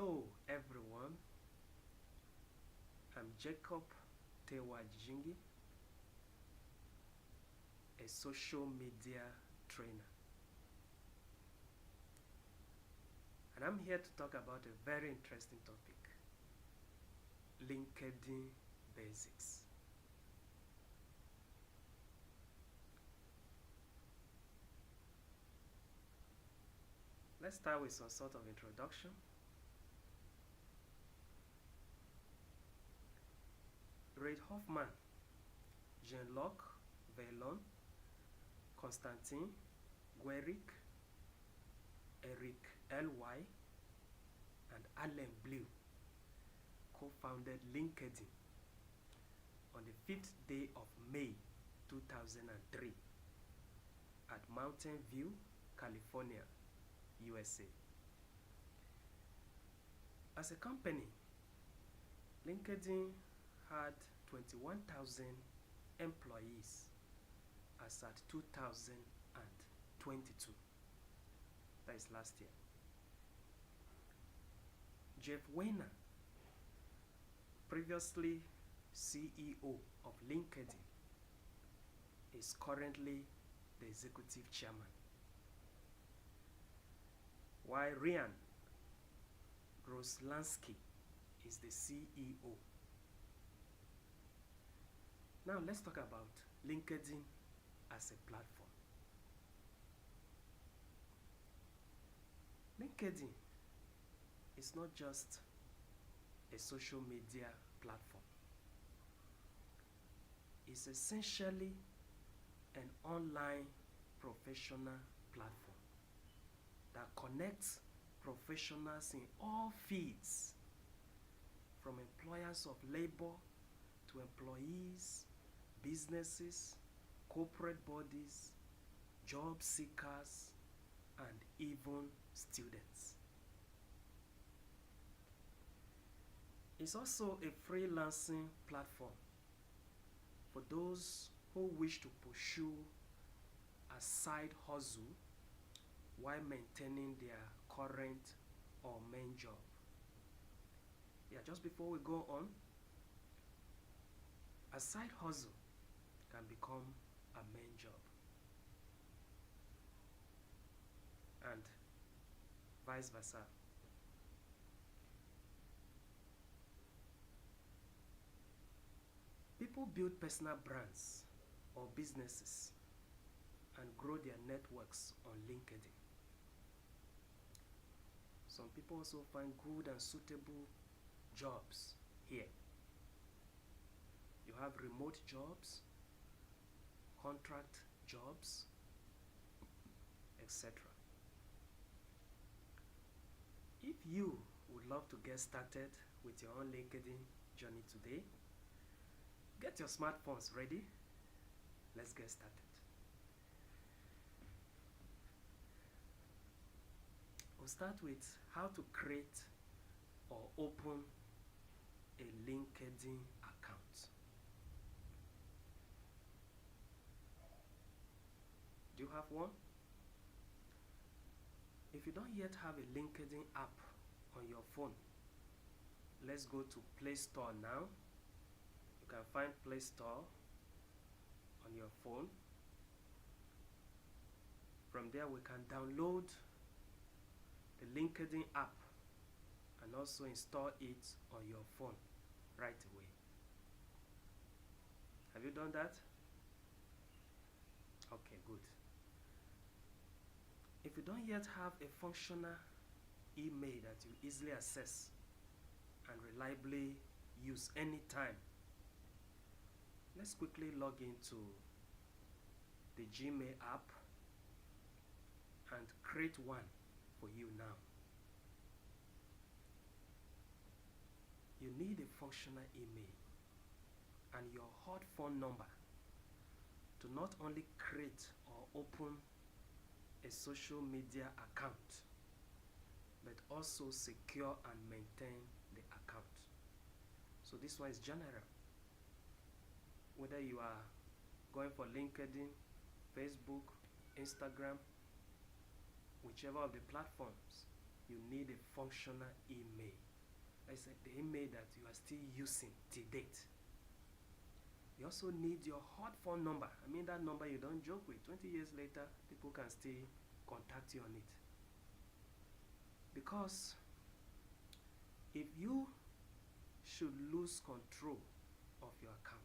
Hello everyone, I'm Jacob Tewa Jingi, a social media trainer. And I'm here to talk about a very interesting topic, LinkedIn basics. Let's start with some sort of introduction. Reid Hoffman, Jean-Luc Vallon, Constantin Guéric, Eric L.Y., and Alain Bleu co-founded LinkedIn on the 5th day of May 2003 at Mountain View, California, USA. As a company, LinkedIn had 21,000 employees as at 2022. That is last year. Jeff Weiner, previously CEO of LinkedIn, is currently the executive chairman, while Ryan Roslansky is the CEO. Now let's talk about LinkedIn as a platform. LinkedIn is not just a social media platform. It's essentially an online professional platform that connects professionals in all fields, from employers of labor to employees, businesses, corporate bodies, job seekers, and even students. It's also a freelancing platform for those who wish to pursue a side hustle while maintaining their current or main job. Yeah, just before we go on, a side hustle can become a main job, and vice versa. People build personal brands or businesses and grow their networks on LinkedIn. Some people also find good and suitable jobs here. You have remote jobs, contract jobs, etc. If you would love to get started with your own LinkedIn journey today, get your smartphones ready. Let's get started. We'll start with how to create or open a LinkedIn account. Do you have one? If you don't yet have a LinkedIn app on your phone, let's go to Play Store now. You can find Play Store on your phone. From there, we can download the LinkedIn app and also install it on your phone right away. Have you done that? Okay, good. If you don't yet have a functional email that you easily access and reliably use anytime, let's quickly log into the Gmail app and create one for you now. You need a functional email and your hot phone number to not only create or open a social media account, but also secure and maintain the account. So this one is general. Whether you are going for LinkedIn, Facebook, Instagram, whichever of the platforms you need a functional email. It's like the email that you are still using to date. You also need your hot phone number. I mean, that number you don't joke with. 20 years later, people can still contact you on it. Because if you should lose control of your account,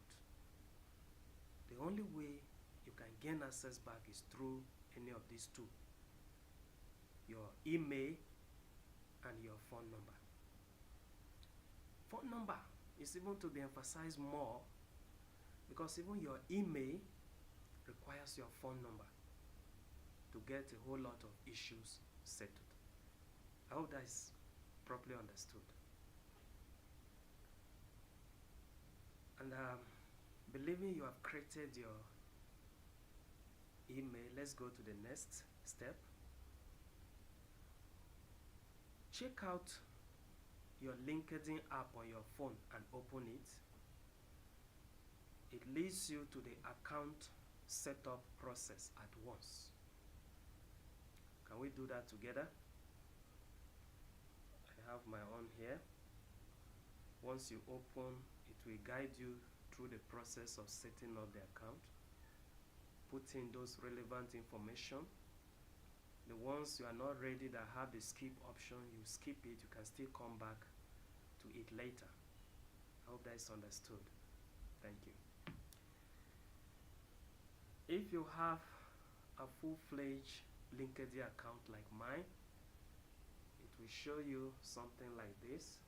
the only way you can gain access back is through any of these two: your email and your phone number. Phone number is even to be emphasized more, because even your email requires your phone number to get a whole lot of issues settled. I hope that is properly understood. And believing you have created your email, let's go to the next step. Check out your LinkedIn app on your phone and open it. It leads you to the account setup process at once. Can we do that together? I have my own here. Once you open, it will guide you through the process of setting up the account. Put in those relevant information. The ones you are not ready that have the skip option, you skip it. You can still come back to it later. I hope that is understood. Thank you. If you have a full-fledged LinkedIn account like mine, it will show you something like this.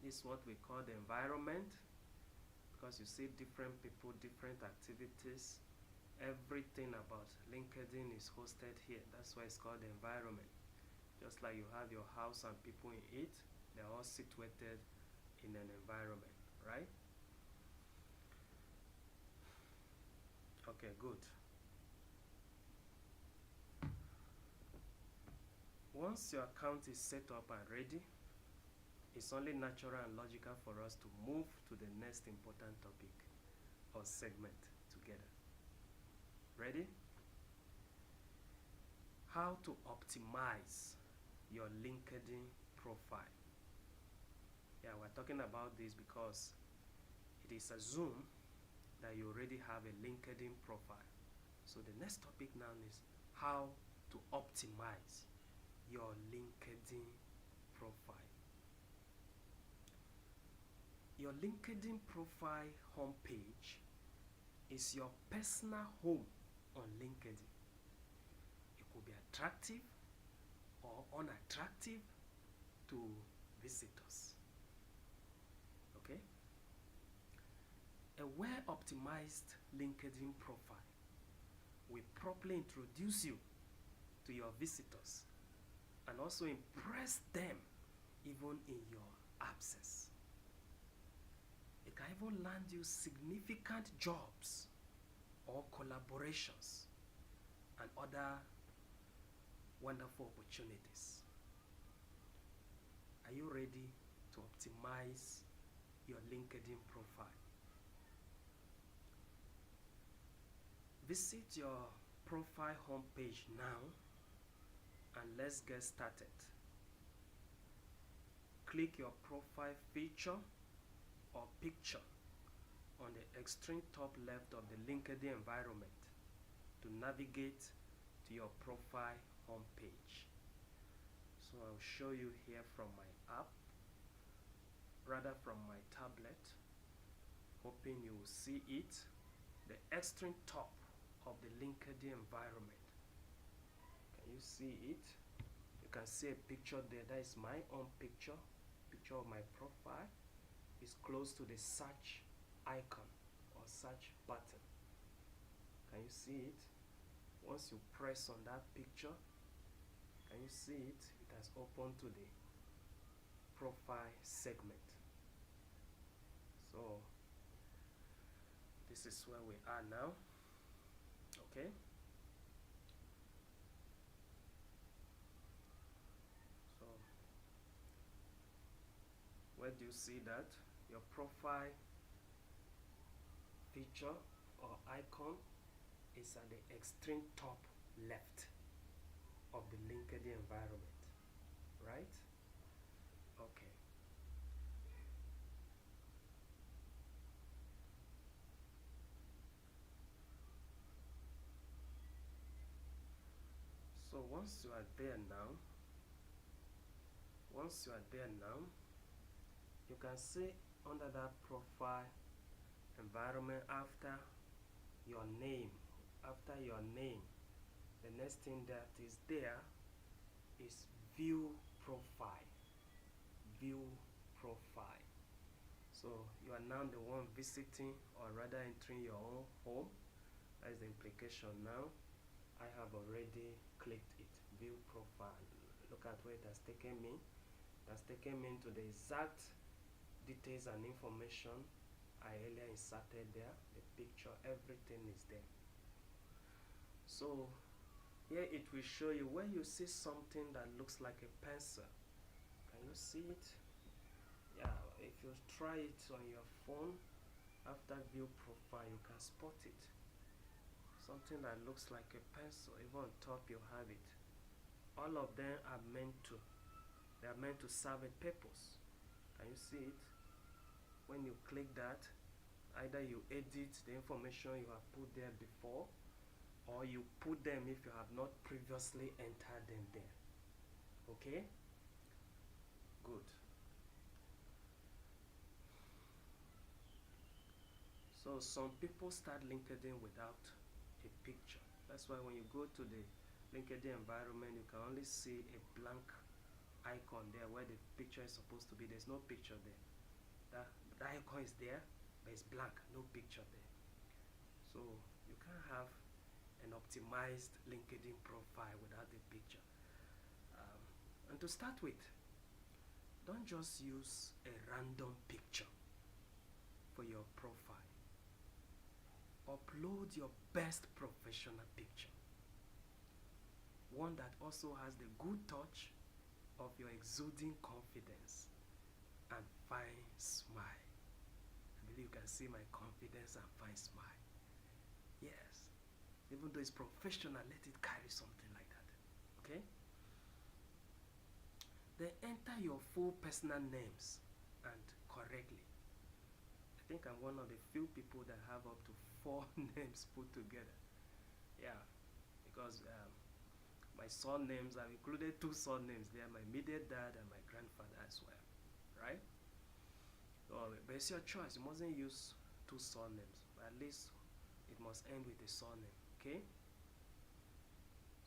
This is what we call the environment, because you see different people, different activities. Everything about LinkedIn is hosted here. That's why it's called the environment. Just like you have your house and people in it, they're all situated in an environment, right? Okay, good. Once your account is set up and ready, it's only natural and logical for us to move to the next important topic or segment together. Ready? How to optimize your LinkedIn profile. Yeah, we're talking about this because it is assumed that you already have a LinkedIn profile. So the next topic now is how to optimize your LinkedIn profile. Your LinkedIn profile homepage is your personal home on LinkedIn. It could be attractive or unattractive to visitors. Okay? A well-optimized LinkedIn profile will properly introduce you to your visitors and also impress them even in your absence. It can even land you significant jobs or collaborations and other wonderful opportunities. Are you ready to optimize your LinkedIn profile? Visit your profile homepage now and let's get started. Click your profile feature or picture on the extreme top left of the LinkedIn environment to navigate to your profile homepage. So I'll show you here from my app, rather from my tablet, hoping you will see it, the extreme top of the LinkedIn environment. Can you see it? You can see a picture there. That is my own picture of my profile. It's close to the search icon or search button. Can you see it? Once you press on that picture, can you see it? It has opened to the profile segment. So this is where we are now. Okay. So where do you see that? Your profile feature or icon is at the extreme top left of the LinkedIn environment, right? Okay. So once you are there now, you can see under that profile environment your name, after your name, the next thing that is there is view profile. View profile. So you are now the one visiting or rather entering your own home. That is the implication now. I have already clicked it. View profile. Look at where it has taken me. It has taken me into the exact details and information I earlier inserted there. The picture, everything is there. So here it will show you when you see something that looks like a pencil. Can you see it? Yeah, if you try it on your phone, after view profile, you can spot it. Something that looks like a pencil, even on top you have it. All of them are meant to serve a purpose. Can you see it? When you click that, either you edit the information you have put there before, or you put them if you have not previously entered them there. Okay? Good. So some people start LinkedIn without a picture. That's why when you go to the LinkedIn environment, you can only see a blank icon there where the picture is supposed to be. There's no picture there. The icon is there, but it's blank, no picture there. So you can't have an optimized LinkedIn profile without a picture. And to start with, don't just use a random picture for your profile. Upload your best professional picture. One that also has the good touch of your exuding confidence and fine smile. I believe you can see my confidence and fine smile. Yes. Even though it's professional, let it carry something like that. Okay? Then enter your full personal names and correctly. I think I'm one of the few people that have up to 4 names put together. Yeah, because my surnames, I've included 2 surnames there, my immediate dad and my grandfather as well, right? So, but it's your choice. You mustn't use 2 surnames, but at least it must end with a surname, okay?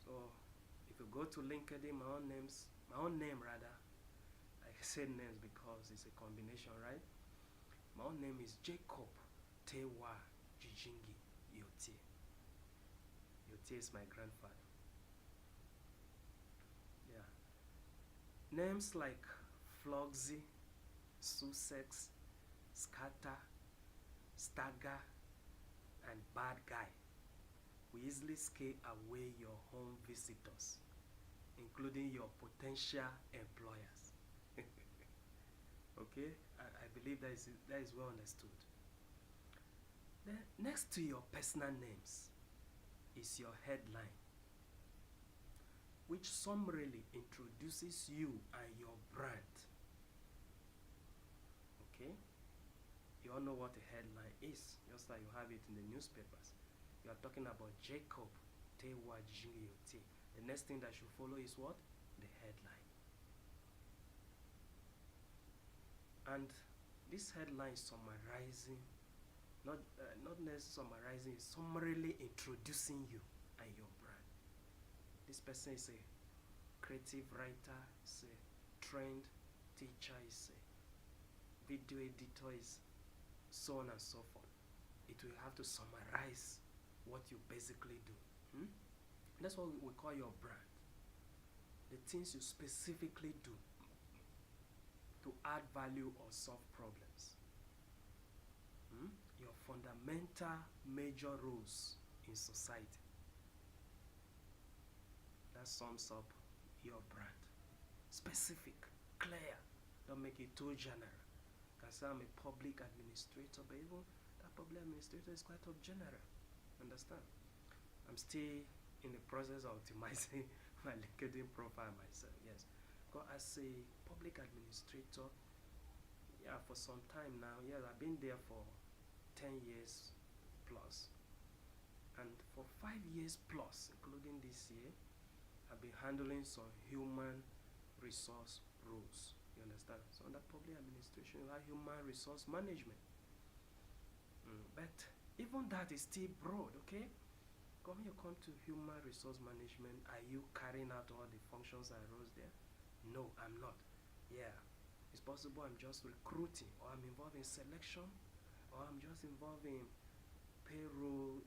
So if you go to LinkedIn, my own name rather, I say names because it's a combination, right? My own name is Jacob Tewa Jijingi Yotie. Yotie is my grandfather. Yeah. Names like Flogsy, Sussex, Scatter, Stagger, and Bad Guy will easily scare away your home visitors, including your potential employers. Okay, I believe that is well understood. Then next to your personal names is your headline, which summarily introduces you and your brand. Okay, you all know what a headline is, just like you have it in the newspapers. You are talking about Jacob Tewa Jingyote. The next thing that should follow is what? The headline. And this headline is summarizing, not necessarily summarizing, it's summarily introducing you and your brand. This person is a creative writer, is a trained teacher, is a video editor, is so on and so forth. It will have to summarize what you basically do. That's what we call your brand. The things you specifically do to add value or solve problems. Your fundamental major roles in society. That sums up your brand. Specific, clear, don't make it too general. You can say I'm a public administrator, but even that public administrator is quite of general. Understand? I'm still in the process of optimizing my LinkedIn profile myself. Yes, because as a public administrator, yeah, for some time now, yes, I've been there for 10 years plus, and for 5 years plus, including this year, I've been handling some human resource roles. You understand? So under public administration, you have human resource management. But even that is still broad, okay? When you come to human resource management, are you carrying out all the functions and roles there? No, I'm not. Yeah, it's possible I'm just recruiting, or I'm involved in selection, or I'm just involved in payroll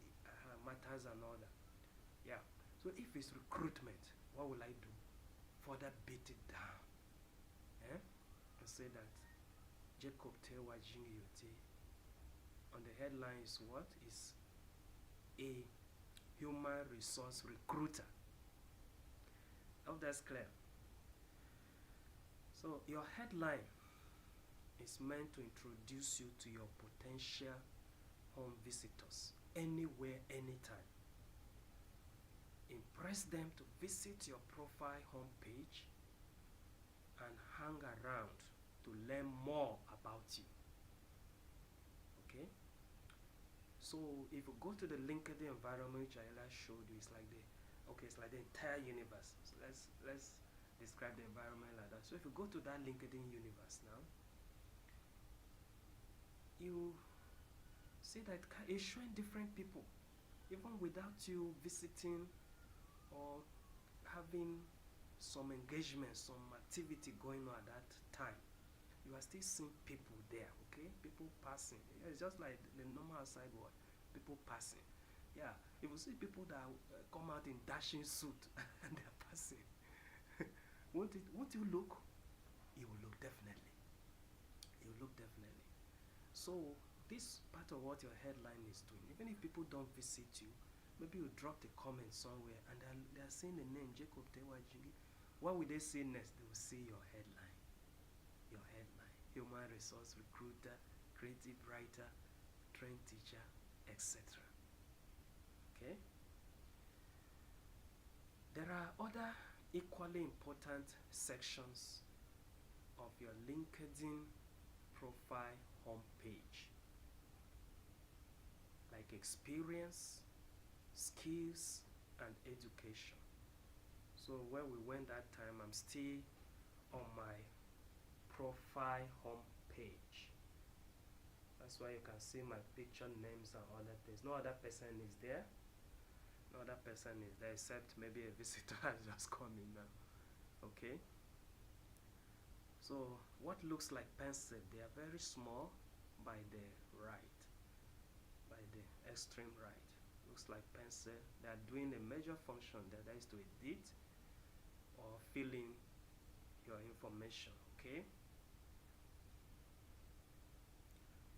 matters and all that. Yeah, so if it's recruitment, what will I do? Further beat it down. And say that Jacob Tewa Jingiyote on the headline is what? Is a human resource recruiter. I hope that's clear. So your headline is meant to introduce you to your potential home visitors anywhere, anytime. Impress them to visit your profile homepage and hang around to learn more about you. Okay? So if you go to the LinkedIn environment which I earlier showed you, it's like the entire universe. So let's describe the environment like that. So if you go to that LinkedIn universe now, you see that it's showing different people, even without you visiting or having some engagement, some activity going on at that time. You are still seeing people there, okay? People passing. Yeah, it's just like the normal outside world. People passing. Yeah, if you see people that come out in dashing suit and they're passing, won't you look? You will look, definitely. You will look, definitely. So this part of what your headline is doing, even if people don't visit you, maybe you dropped a comment somewhere and they're saying the name Jacob Tewa Jingi. What will they say next? They will see your headline. Your headline. Human resource recruiter, creative writer, trained teacher, etc. Okay? There are other equally important sections of your LinkedIn profile homepage, like experience, skills, and education. So when we went that time, I'm still on my profile homepage. That's why you can see my picture, names, and other things. No other person is there. No other person is there except maybe a visitor has just come in now. Okay? So what looks like pencil, they are very small by the right, by the extreme right. Looks like pencil. They are doing a major function that is to edit or fill in your information. Okay?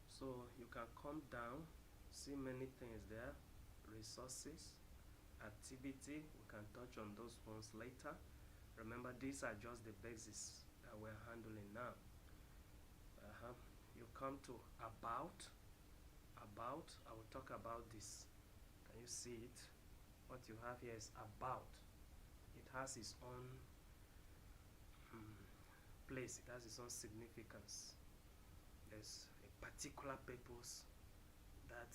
So you can come down, see many things there. Resources, activity, we can touch on those ones later. Remember, these are just the basics that we're handling now. You come to about. I will talk about this. Can you see it? What you have here is about. It has its own place. It has its own significance. There's a particular purpose that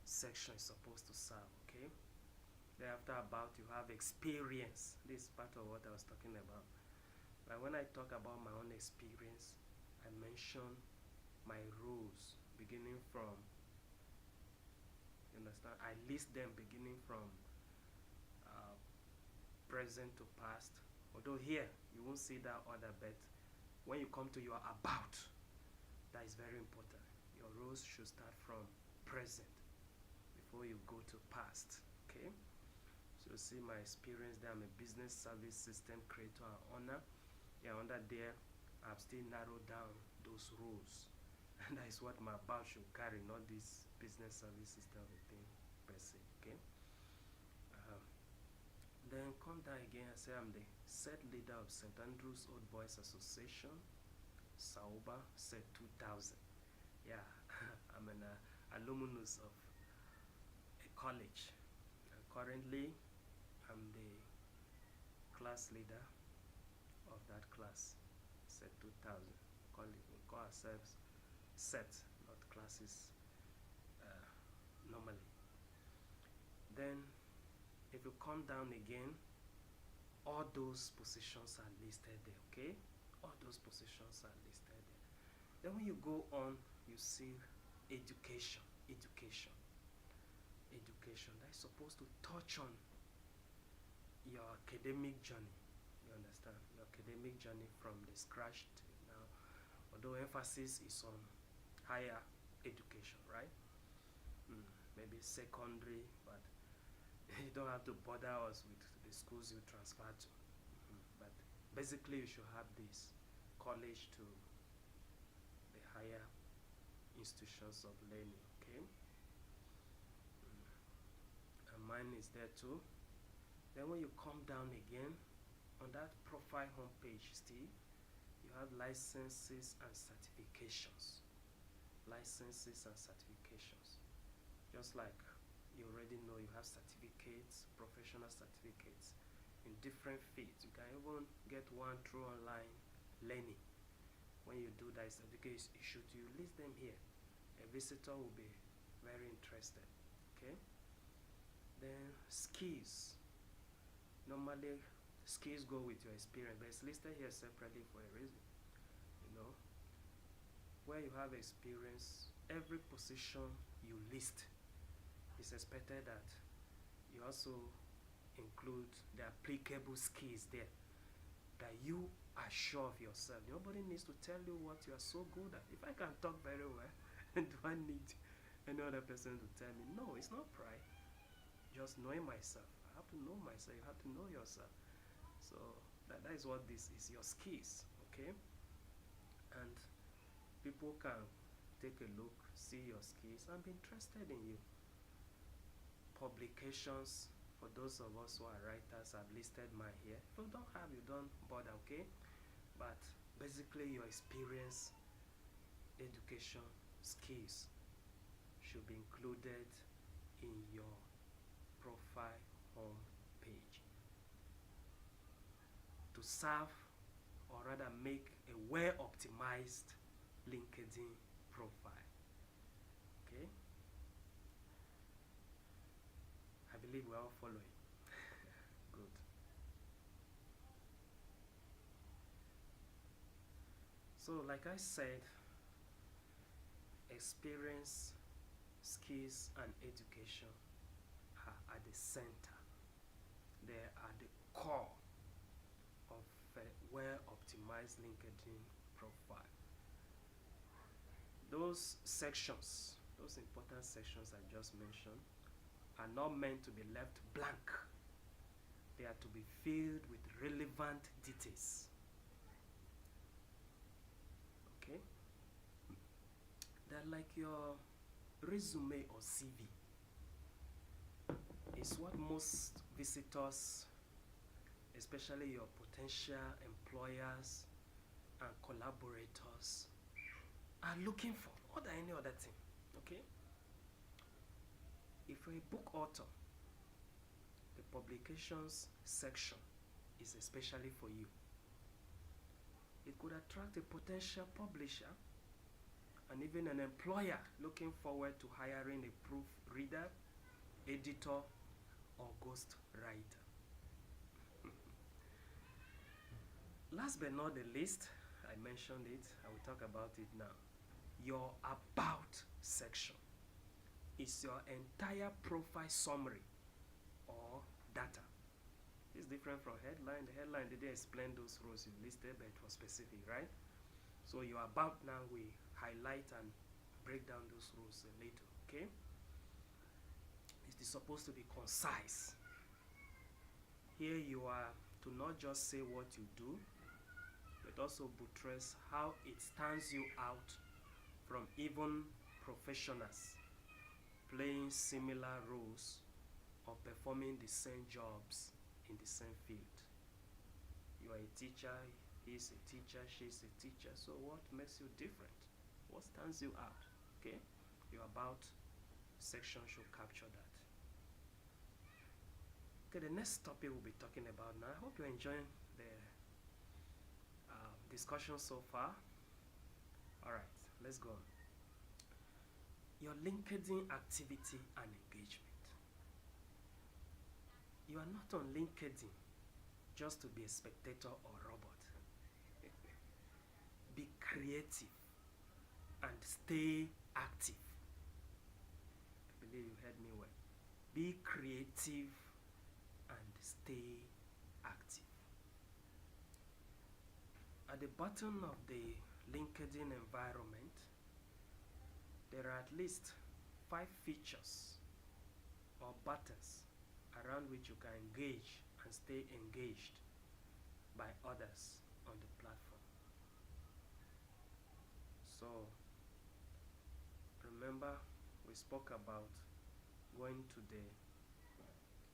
section is supposed to serve. Okay? Thereafter, about, you have experience. This is part of what I was talking about. But when I talk about my own experience, I mention my roles beginning from, you understand, I list them beginning from present to past. Although here you won't see that order, but when you come to your about, that is very important. Your roles should start from present before you go to past. Okay? So you see my experience there. I'm a business service system creator and owner. Yeah, under there, I've still narrowed down those roles. And that is what my about should carry, not this business service system thing per se. Okay? Then come down again and say I'm the set leader of St. Andrew's Old Boys Association, Sauba, set 2000. Yeah, I'm an alumnus of a college. And currently, I'm the class leader of that class. Set 2000. We call ourselves set, not classes normally. Then if you come down again, all those positions are listed there, okay? All those positions are listed there. Then when you go on, you see education. That is supposed to touch on your academic journey. You understand? Your academic journey from the scratch to now. Although emphasis is on higher education, right? Maybe secondary, but you don't have to bother us with the schools you transfer to. But basically you should have this college to the higher institutions of learning, okay? And mine is there too. Then when you come down again, on that profile homepage still, you have licenses and certifications. Just like you already know, you have certificates, professional certificates in different fields. You can even get one through online learning. When you do that certificate issued, you list them here. A visitor will be very interested. Okay. Then skills. Normally skills go with your experience, but it's listed here separately for a reason. You know, where you have experience, every position you list, it's expected that you also include the applicable skills there, that you are sure of yourself. Nobody needs to tell you what you are so good at. If I can talk very well, do I need any other person to tell me? No, it's not pride. Just knowing myself. I have to know myself. You have to know yourself. So that is what this is, your skills, okay? And people can take a look, see your skills, and be interested in you. Publications, for those of us who are writers, I've listed mine here. If you don't have, you don't bother, okay? But basically your experience, education, skills should be included in your profile home page to serve, or rather make a well-optimized LinkedIn profile. Okay? I believe we're all following. Good. So like I said, experience, skills, and education are at the center. They are the core of a well-optimized LinkedIn profile. Those sections, those important sections I just mentioned, are not meant to be left blank. They are to be filled with relevant details. Okay? They're like your resume or CV. It's what most visitors, especially your potential employers and collaborators, are looking for more than any other thing. Okay? If you're a book author, the publications section is especially for you. It could attract a potential publisher and even an employer looking forward to hiring a proofreader, editor, or ghost writer. Last but not the least, I mentioned it, I will talk about it now. Your about section is your entire profile summary or data. It's different from headline. The headline didn't explain those roles you listed, but it was specific, right? So your about now, we highlight and break down those roles a little, okay? It is supposed to be concise. Here you are to not just say what you do, but also buttress how it stands you out from even professionals playing similar roles or performing the same jobs in the same field. You are a teacher, he's a teacher, she's a teacher. So what makes you different? What stands you out? Okay? Your about section should capture that. Okay, the next topic we'll be talking about now. I hope you're enjoying the discussion so far. All right, let's go on. Your LinkedIn activity and engagement. You are not on LinkedIn just to be a spectator or robot. Be creative and stay active. I believe you heard me well. Be creative and stay active. At the bottom of the LinkedIn environment, there are at least 5 features or buttons around which you can engage and stay engaged by others on the platform. So remember, we spoke about going to the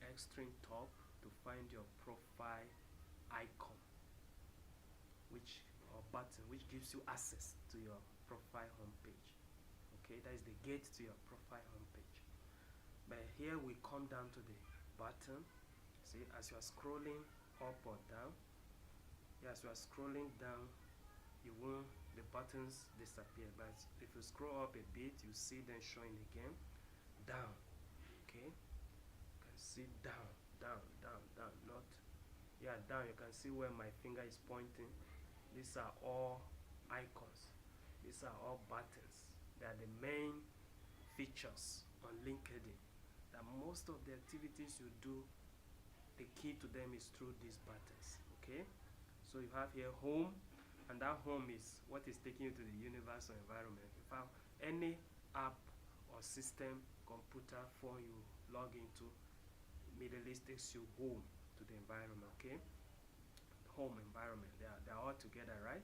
extreme top to find your profile icon, or button, which gives you access to your profile homepage. Okay, that is the gate to your profile homepage. But here we come down to the button. See, as you are scrolling up or down, as you are scrolling down, the buttons disappear. But if you scroll up a bit, you see them showing again. Down. Okay, you can see down, down, not down. You can see where my finger is pointing. These are all icons. These are all buttons. They are the main features on LinkedIn. That most of the activities you do, the key to them is through these buttons. Okay, so you have here home, and that home is what is taking you to the universal environment. In fact, any app or system, computer, phone you log into, immediately takes you home to the environment. Okay, home environment, they are all together, right?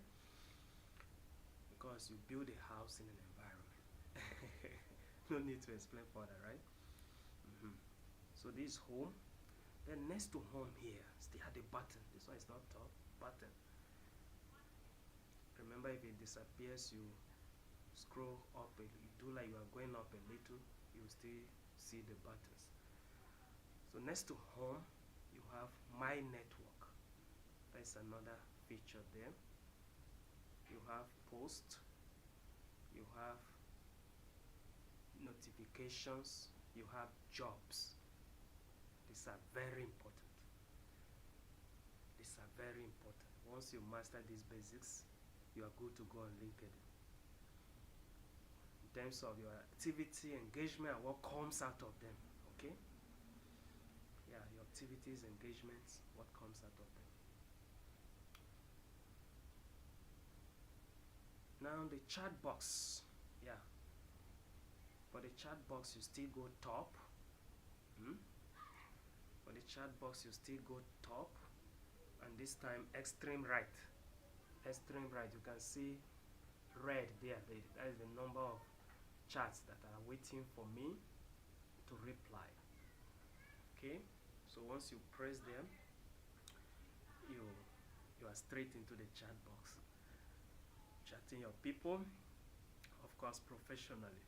Because you build a house in an environment. No need to explain further, right? So this is home. Then next to home here, still have the button. This one is not top, button. Remember, if it disappears, you scroll up, you do like you are going up a little, you will still see the buttons. So next to home, you have my network. That's another feature there. You have post, you have notifications, you have jobs. These are very important. These are very important. Once you master these basics, you are good to go on LinkedIn. In terms of your activity, engagement, and what comes out of them. Okay? Yeah, your activities, engagements, what comes out of them. Now the chat box. Yeah. For the chat box, you still go top. For the chat box, you still go top, and this time extreme right. Extreme right, you can see red there. That is the number of chats that are waiting for me to reply. Okay, so once you press them, you are straight into the chat box, chatting your people, of course professionally.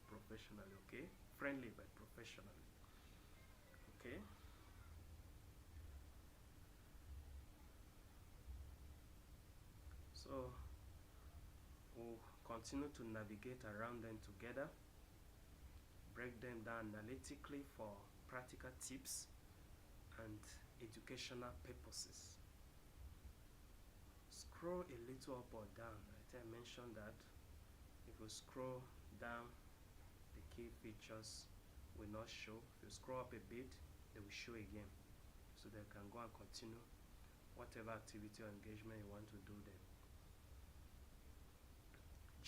Okay, friendly but professionally. Okay. So we'll continue to navigate around them together, break them down analytically for practical tips and educational purposes. Scroll a little up or down. I think I mentioned that. If you scroll down, the key features will not show. If you scroll up a bit, they will show again, so they can go and continue whatever activity or engagement you want to do then.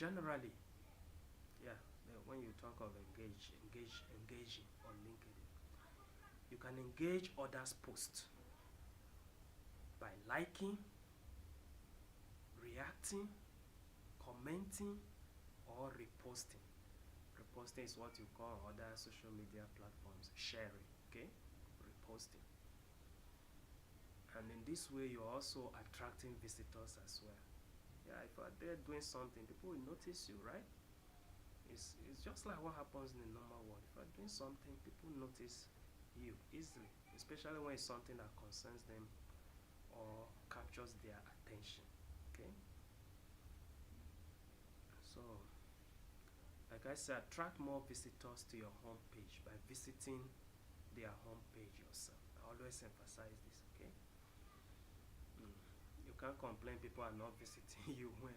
Generally, yeah, when you talk of engaging on LinkedIn, you can engage others' posts by liking, reacting, commenting, or reposting. Reposting is what you call on other social media platforms sharing. Okay, reposting. And in this way, you're also attracting visitors as well. Yeah, if you're there doing something, people will notice you, right? It's just like what happens in the normal world. If you're doing something, people notice you easily. You especially when it's something that concerns them or captures their attention. Okay, so like I said, attract more visitors to your homepage by visiting their homepage yourself. I always emphasize this. Okay, you can't complain people are not visiting you when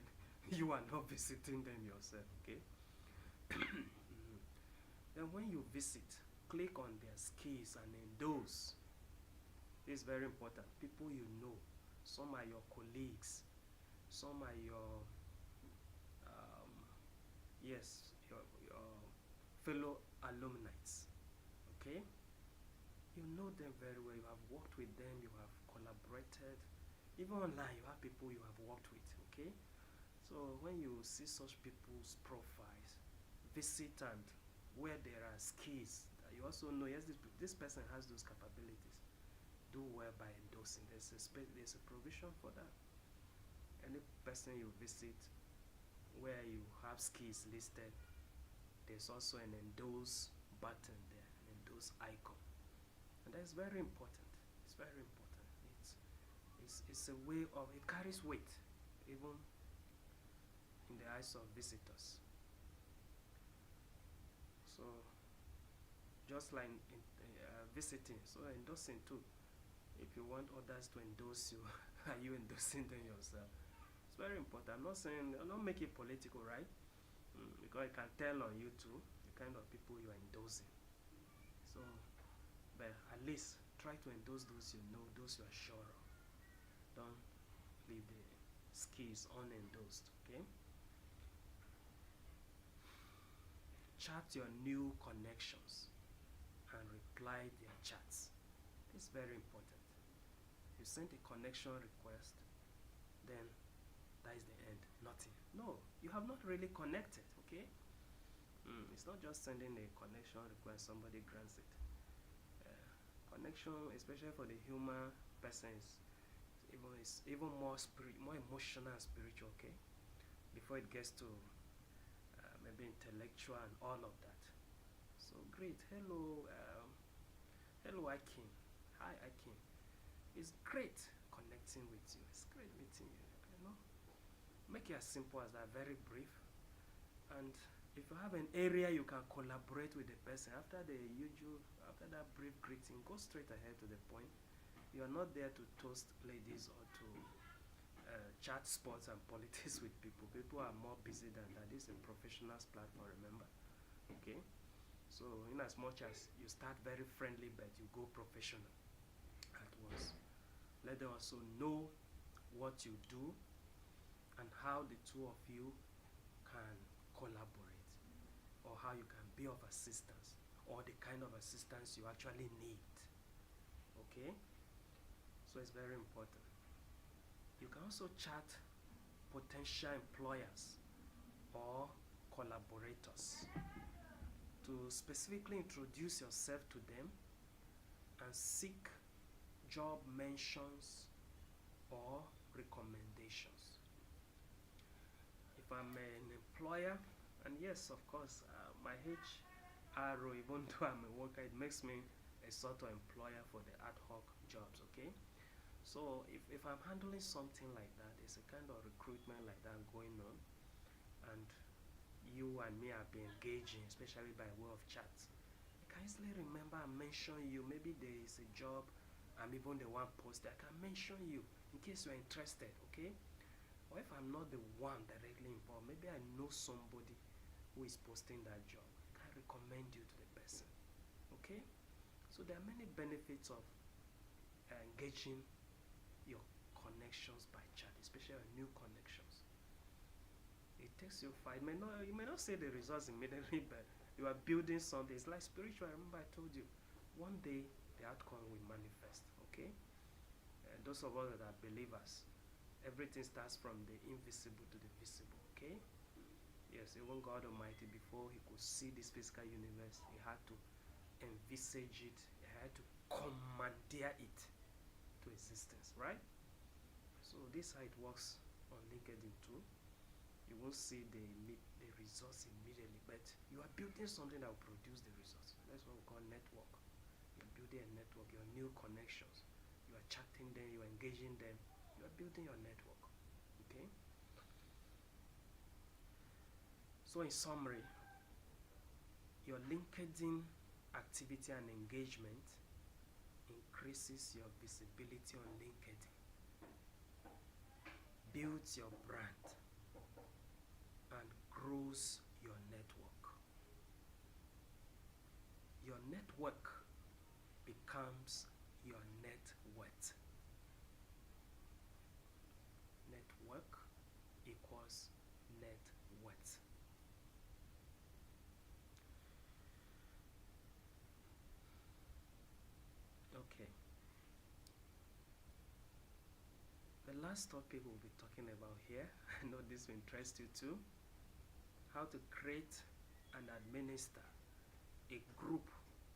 you are not visiting them yourself. Okay. Then when you visit, click on their skills and endorse. This is very important. People you know, some are your colleagues, some are your um, yes, your fellow alumni. Okay, you know them very well. You have worked with them. You have collaborated. Even online, you have people you have worked with. Okay, so when you see such people's profiles, visit and where there are skills that you also know, yes, this person has those capabilities. Do well by endorsing. There's a provision for that. Any person you visit where you have skills listed, there's also an endorse button there, an endorse icon, and that's very important. It's very important. It's a way of, it carries weight even in the eyes of visitors. So just like in, visiting, so endorsing too. If you want others to endorse you, are you endorsing them yourself? It's very important. I'm not saying, I'm not making it political, right? Because I can tell on you too the kind of people you are endorsing. So, but at least try to endorse those you know, those you are sure of. Don't leave the skills unendorsed. Okay. Chat your new connections and reply their chats. It's very important. You send a connection request, then that is the end. Nothing. No, you have not really connected. Okay. It's not just sending a connection request, somebody grants it. Connection, especially for the human person, is even more more emotional and spiritual. Okay, before it gets to maybe intellectual and all of that. So great. Hello, hello, Akin. Hi, Akin. It's great connecting with you. It's great meeting you. You know, make it as simple as that. Very brief. And if you have an area you can collaborate with the person after after that brief greeting, go straight ahead to the point. You are not there to toast ladies or to chat sports and politics with people. People are more busy than that. This is a professionals platform, remember? Okay? So in as much as you start very friendly but you go professional at once. Let them also know what you do and how the two of you can collaborate, or how you can be of assistance, or the kind of assistance you actually need. Okay? So it's very important. You can also chat potential employers or collaborators to specifically introduce yourself to them and seek job mentions or recommendations. If I'm an employer, and yes, of course, my HRO, even though I'm a worker, it makes me a sort of employer for the ad hoc jobs. Okay, so if I'm handling something like that, it's a kind of recruitment like that going on, and you and me have been engaging, especially by way of chat, I can easily remember and mention you. Maybe there is a job, I'm even the one posted, I can mention you in case you're interested. Okay, or if I'm not the one directly involved, maybe I know somebody who is posting that job, I can recommend you to the person. Okay, so there are many benefits of engaging your connections by chat, especially new connections. It takes you far. You may not see the results immediately, but you are building something. It's like spiritual. Remember I told you, one day the outcome will manifest. Okay, those of us that are believers, everything starts from the invisible to the visible. Okay, yes, even God Almighty, before he could see this physical universe, he had to envisage it, he had to commandeer it to existence, right? So this is how it works on LinkedIn too. You won't see the results immediately, but you are building something that will produce the results. That's what we call network. You're building a network, your new connections. You are chatting them, you are engaging them, you are building your network. Okay? So in summary, your LinkedIn activity and engagement increases your visibility on LinkedIn, builds your brand, and grows your network. Your network becomes your net worth. Network equals net worth. Okay. The last topic we'll be talking about here, I know this will interest you too, how to create and administer a group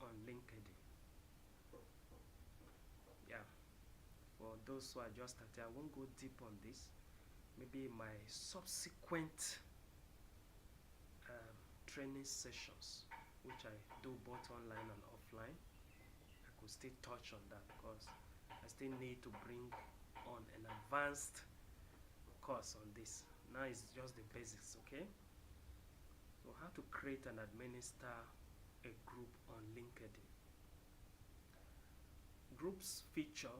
on LinkedIn. Yeah, for those who are just starting, I won't go deep on this. Maybe in my subsequent training sessions, which I do both online and offline, I could still touch on that because I still need to bring on an advanced course on this. Now it's just the basics, okay? So how to create and administer a group on LinkedIn. Groups feature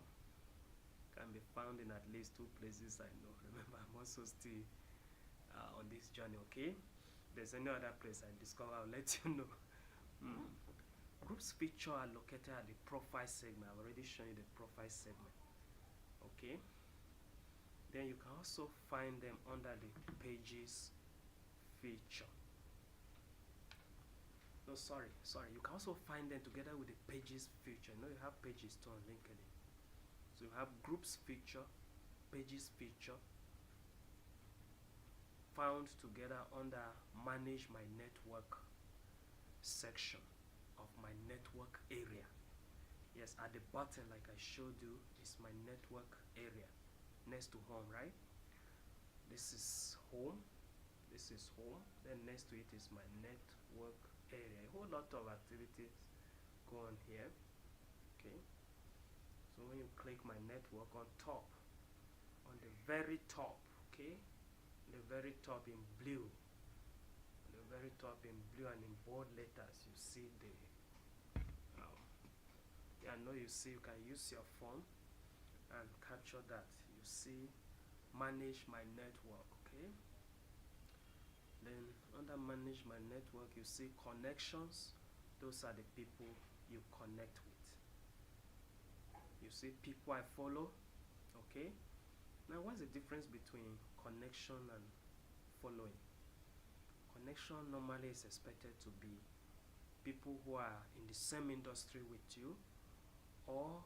can be found in at least 2 places I know. Remember, I'm also still on this journey, okay? If there's any other place I discover, I'll let you know. Groups feature are located at the profile segment. I've already shown you the profile segment, okay? Then you can also find them under the pages feature. No, sorry. You can also find them together with the pages feature. You know you have pages too on LinkedIn. So you have groups feature, pages feature, found together under manage my network section of my network area. Yes, at the bottom, like I showed you, is my network area next to home, right? This is home, this is home, then next to it is my network area. A whole lot of activities go on here, okay? So when you click my network on top, on the very top, okay, the very top in blue, the very top in blue and in bold letters, you see the yeah, I know you see, you can use your phone and capture that. You see manage my network, okay? Then under manage my network, you see connections. Those are the people you connect with. You see people I follow, okay? Now what's the difference between connection and following? Connection normally is expected to be people who are in the same industry with you or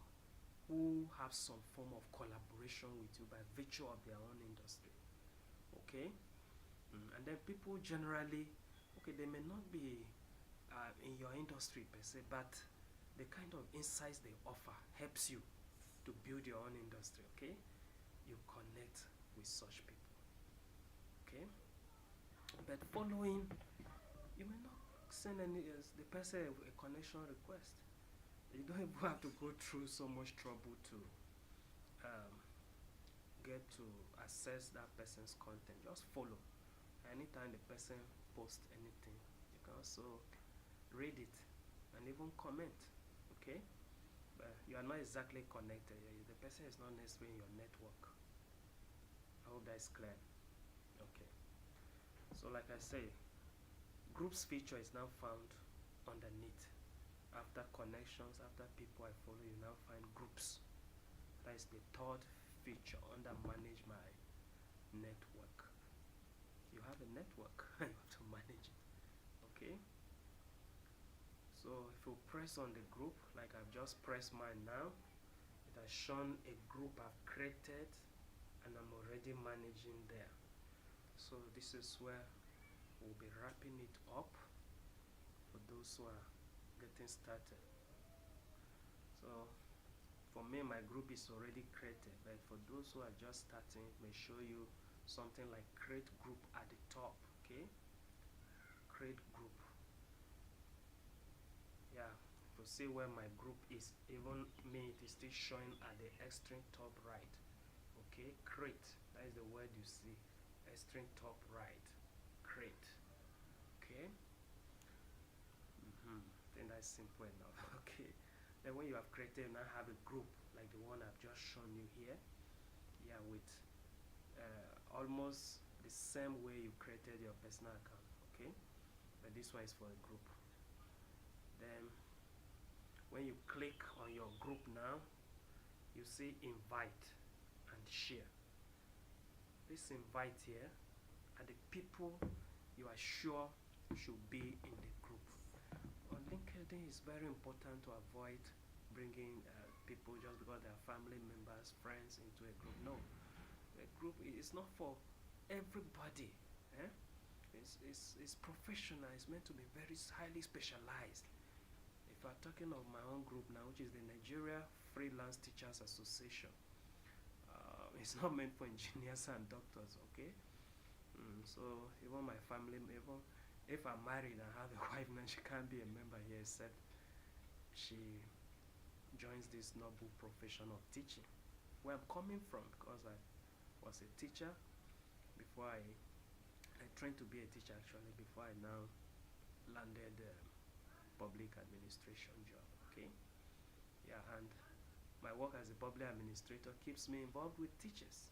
who have some form of collaboration with you by virtue of their own industry, okay? And then people generally, okay, they may not be in your industry per se, but the kind of insights they offer helps you to build your own industry, okay? You connect with such people, okay? But following, you may not send the person a connection request. You don't even have to go through so much trouble to get to access that person's content. Just follow. Anytime the person posts anything, you can also read it and even comment, okay? But you are not exactly connected. The person is not necessarily in your network. I hope that is clear. Okay. So like I say, groups feature is now found underneath. After connections, after people I follow, you now find groups. That is the third feature under manage my network. You have a network, you have to manage it, okay? So if you press on the group, like I've just pressed mine now, it has shown a group I've created and I'm already managing there. So this is where we'll be wrapping it up for those who are getting started. So for me, my group is already created, but for those who are just starting, it may show you something like create group at the top, okay? Create group. Yeah, if could see where my group is. Even me, it is still showing at the extreme top right. Okay, create. That is the word you see. Extreme top right. Create. Okay. I think that's simple enough. Okay. Then when you have created, you now have a group like the one I've just shown you here. Yeah, with almost the same way you created your personal account. Okay, but this one is for a group. Then when you click on your group now, you see invite and share. This invite here are the people you are sure should be in the group. On LinkedIn, it's very important to avoid bringing people just because they are family members, friends into a group. No, a group is not for everybody. It's professional. It's meant to be very highly specialized. If I'm talking of my own group now, which is the Nigeria Freelance Teachers Association, it's not meant for engineers and doctors. Okay, so even my family, even if I'm married and have a wife, then she can't be a member here except she joins this noble profession of teaching. Where I'm coming from, because I was a teacher before I trained to be a teacher actually before I now landed public administration job. Okay, yeah, and my work as a public administrator keeps me involved with teachers,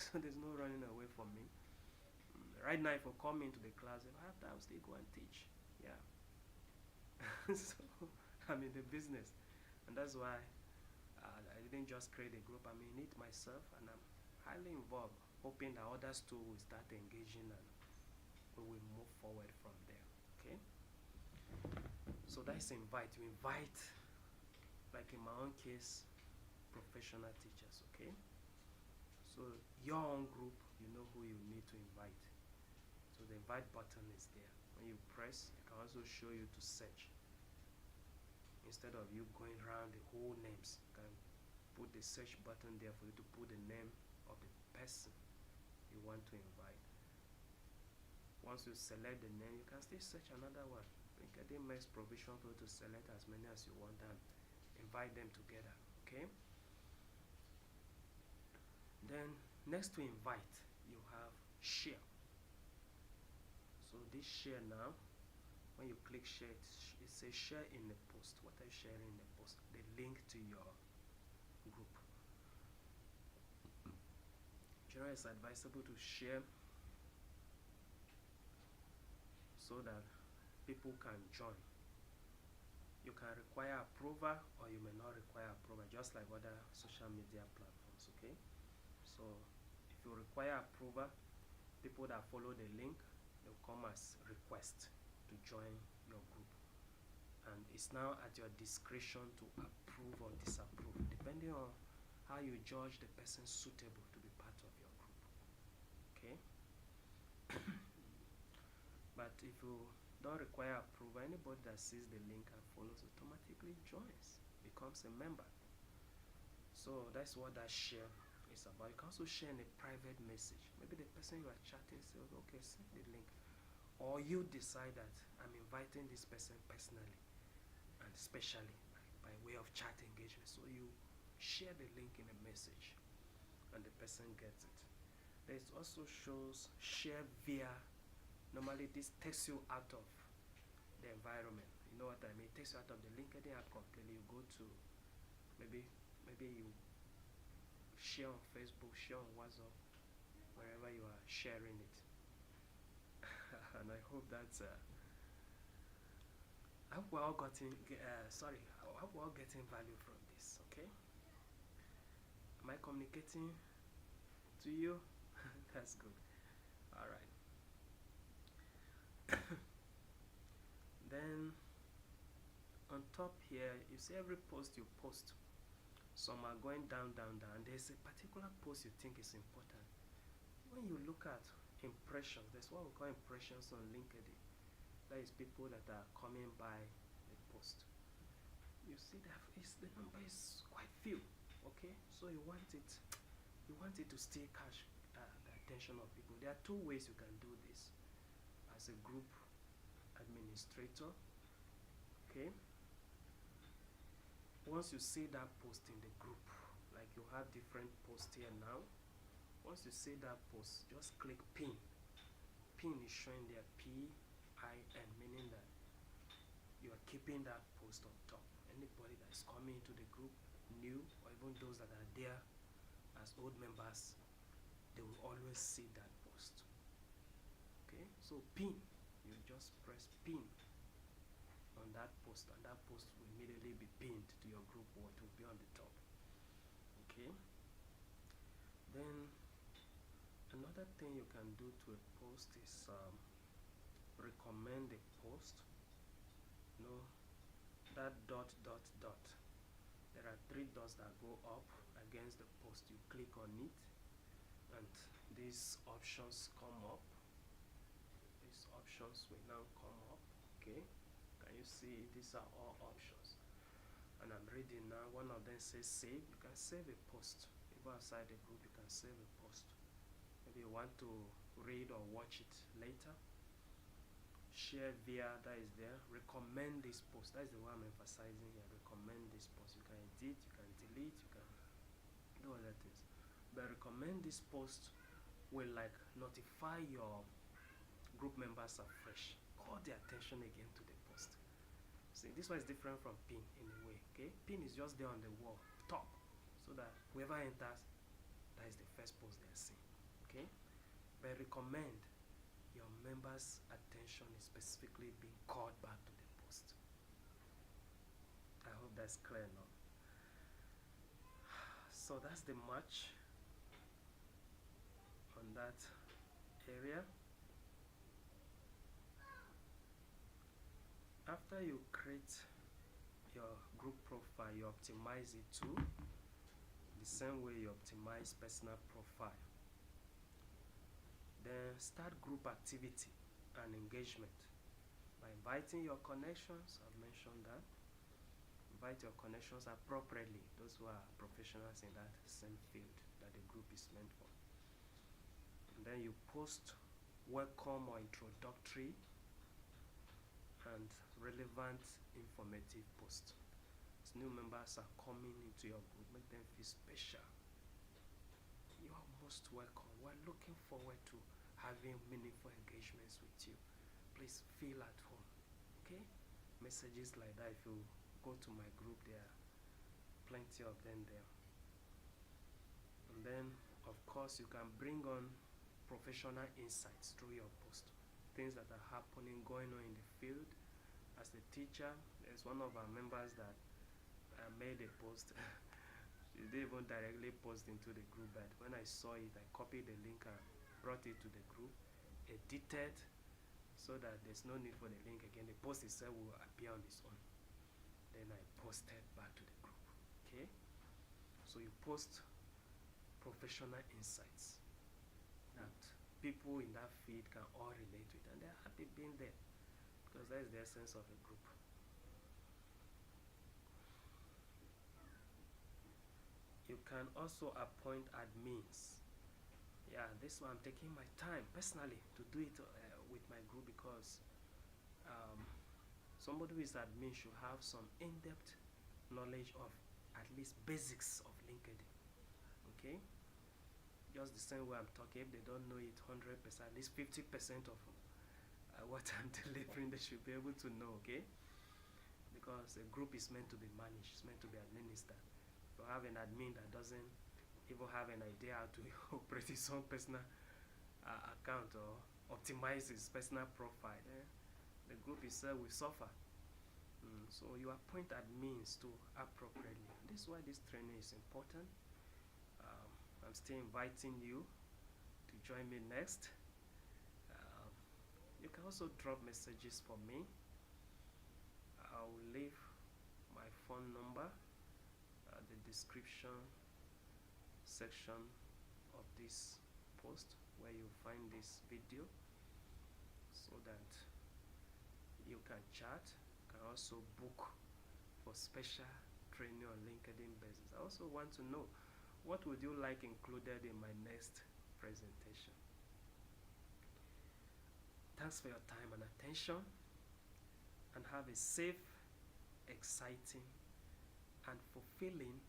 so there's no running away from me. Right now, if I come into the class, if I have time, I'll still go and teach. Yeah. So I'm in the business, and that's why I didn't just create a group. I'm in it myself, and I'm highly involved, hoping that others too will start engaging and we will move forward from there. Okay. So that's invite. You invite, like in my own case, professional teachers. Okay. So your own group, you know who you need to invite. So the invite button is there. When you press, it can also show you to search. Instead of you going around the whole names, you can put the search button there for you to put the name of the person you want to invite. Once you select the name, you can still search another one. LinkedIn makes provision for you to select as many as you want and invite them together. Okay. Then next to invite, you have share. So this share now, when you click share, it says share in the post. What are you sharing in the post? The link to your group. Generally, it's advisable to share so that people can join. You can require approval or you may not require approval, just like other social media platforms. Okay, so if you require approval, people that follow the link, they'll come as request to join your group, and it's now at your discretion to approve or disapprove depending on how you judge the person suitable to be part of your group. Okay. But if you don't require approval, anybody that sees the link and follows automatically joins, becomes a member. So that's what that share is about. You can also share in a private message. Maybe the person you are chatting says, okay, send the link. Or you decide that I'm inviting this person personally and specially by way of chat engagement. So you share the link in a message and the person gets it. There also shows share via. Normally this takes you out of the environment. You know what I mean? It takes you out of the LinkedIn app completely. You go to maybe you share on Facebook, share on WhatsApp, wherever you are sharing it. And I hope that's I hope we're all getting I hope we're all getting value from this. Okay, am I communicating to you? That's good. All right. Then on top here, you see every post you post, some are going down. There's a particular post you think is important. When you look at impressions, there's what we call impressions on LinkedIn. That is people that are coming by the post. You see that the number is quite few. Okay, so you want it to still catch the attention of people. There are two ways you can do this as a group administrator. Okay, once you see that post in the group, like you have different posts here now, once you see that post, just click pin. Pin is showing there PIN, meaning that you are keeping that post on top. Anybody that is coming into the group, new, or even those that are there as old members, they will always see that post. Okay, so pin, you just press pin on that post, and that post will immediately be pinned to your group, or it will be on the top. Okay, then another thing you can do to a post is recommend a post. You know, that dot dot dot, there are 3 dots that go up against the post. You click on it and these options come up. These options will now come up. Okay, can you see? These are all options, and I'm reading now. One of them says save. You can save a post. Even outside the group, you can save a post. Maybe you want to read or watch it later. Share via, that is there. Recommend this post, that is the one I'm emphasizing here. Recommend this post. You can edit, you can delete, you can do other things, but recommend this post will like notify your group members afresh, call their attention again to the post. See, this one is different from pin in a way. Okay, pin is just there on the wall top, so that whoever enters, that is the first post they are seeing. Okay, but recommend, your members' attention is specifically being called back to the post. I hope that's clear now. So that's the match on that area. After you create your group profile, you optimize it too, the same way you optimize personal profile. Then start group activity and engagement by inviting your connections. I've mentioned that. Invite your connections appropriately, those who are professionals in that same field that the group is meant for. And then you post welcome or introductory and relevant informative posts. As new members are coming into your group, make them feel special. You are most welcome. We're looking forward to having meaningful engagements with you. Please feel at home. Okay? Messages like that, if you go to my group, there are plenty of them there. And then, of course, you can bring on professional insights through your post. Things that are happening, going on in the field. As a teacher, there's one of our members that made a post. She didn't even directly post into the group, but when I saw it, I copied the link and brought it to the group, edited, so that there's no need for the link again. The post itself will appear on its own. Then I posted back to the group. Okay? So you post professional insights that people in that field can all relate with, and they're happy being there, because that is the essence of a group. You can also appoint admins. Yeah, this one I'm taking my time personally to do it with my group, because somebody who is admin should have some in-depth knowledge of at least basics of LinkedIn. Okay? Just the same way I'm talking, if they don't know it 100%, at least 50% of what I'm delivering, they should be able to know. Okay? Because a group is meant to be managed, it's meant to be administered. If you have an admin that doesn't even have an idea how to operate his own personal account or optimize his personal profile, the group itself will suffer. So you appoint admins to appropriately. This is why this training is important. I'm still inviting you to join me next. You can also drop messages for me. I will leave my phone number at the description section of this post, where you'll find this video, so that you can chat. You can also book for special training on LinkedIn basis. I also want to know, what would you like included in my next presentation? Thanks for your time and attention, and have a safe, exciting, and fulfilling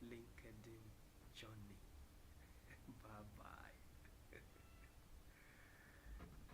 LinkedIn journey.